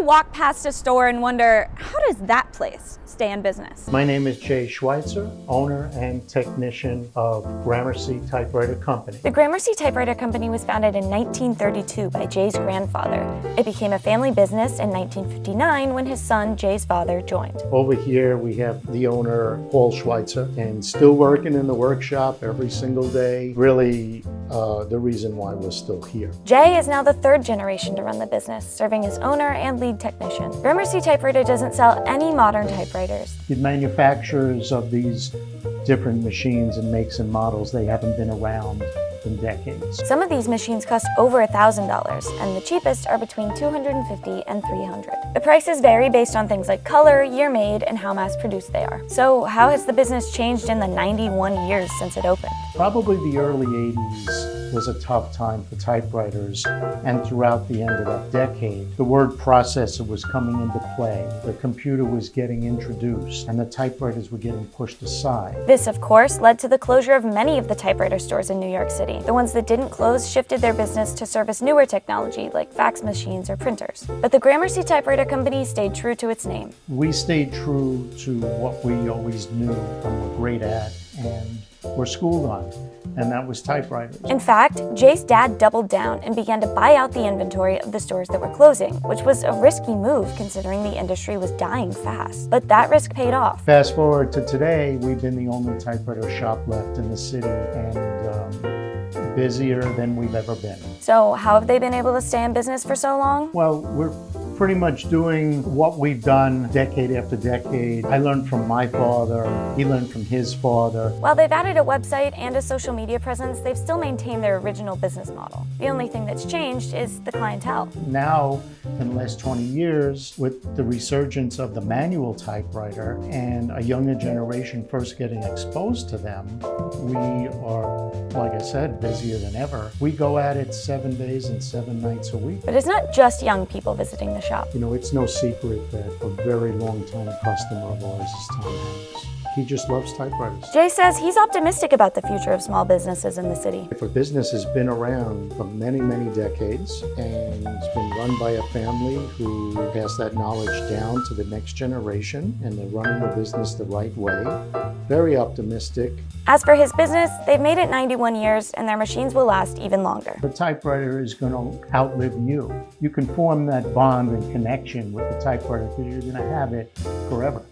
walk past a store and wonder, how does that place stay in business? My name is Jay Schweitzer, owner and technician of Gramercy Typewriter Company. The Gramercy Typewriter Company was founded in 1932 by Jay's grandfather. It became a family business in 1959 when his son, Jay's father, joined. Over here we have the owner, Paul Schweitzer, and still working in the workshop every single day. Really the reason why we're still here. Jay is now the third generation to run the business, serving as owner and lead technician. Gramercy Typewriter doesn't sell any modern typewriters. The manufacturers of these different machines and makes and models, they haven't been around in decades. Some of these machines cost over $1,000, and the cheapest are between $250 and $300. The prices vary based on things like color, year made, and how mass-produced they are. So how has the business changed in the 91 years since it opened? Probably the early 80s was a tough time for typewriters, and throughout the end of that decade, the word processor was coming into play, the computer was getting introduced, and the typewriters were getting pushed aside. This, of course, led to the closure of many of the typewriter stores in New York City. The ones that didn't close shifted their business to service newer technology like fax machines or printers. But the Gramercy Typewriter Company stayed true to its name. We stayed true to what we always knew and were great at and were schooled on, and that was typewriters. In fact, Jay's dad doubled down and began to buy out the inventory of the stores that were closing, which was a risky move considering the industry was dying fast. But that risk paid off. Fast forward to today, we've been the only typewriter shop left in the city, and busier than we've ever been. So how have they been able to stay in business for so long? Well, we're pretty much doing what we've done decade after decade. I learned from my father, he learned from his father. While they've added a website and a social media presence, they've still maintained their original business model. The only thing that's changed is the clientele. Now, in the last 20 years, with the resurgence of the manual typewriter and a younger generation first getting exposed to them, we are, like I said, busier than ever. We go at it 7 days and 7 nights a week. But it's not just young people visiting the shop. You know, it's no secret that a very long-time customer of ours is Tom Hanks. He just loves typewriters. Jay says he's optimistic about the future of small businesses in the city. If a business has been around for many, many decades and it's been run by a family who passed that knowledge down to the next generation and they're running the business the right way, very optimistic. As for his business, they've made it 91 years and their machines will last even longer. The typewriter is going to outlive you. You can form that bond and connection with the typewriter because you're going to have it forever.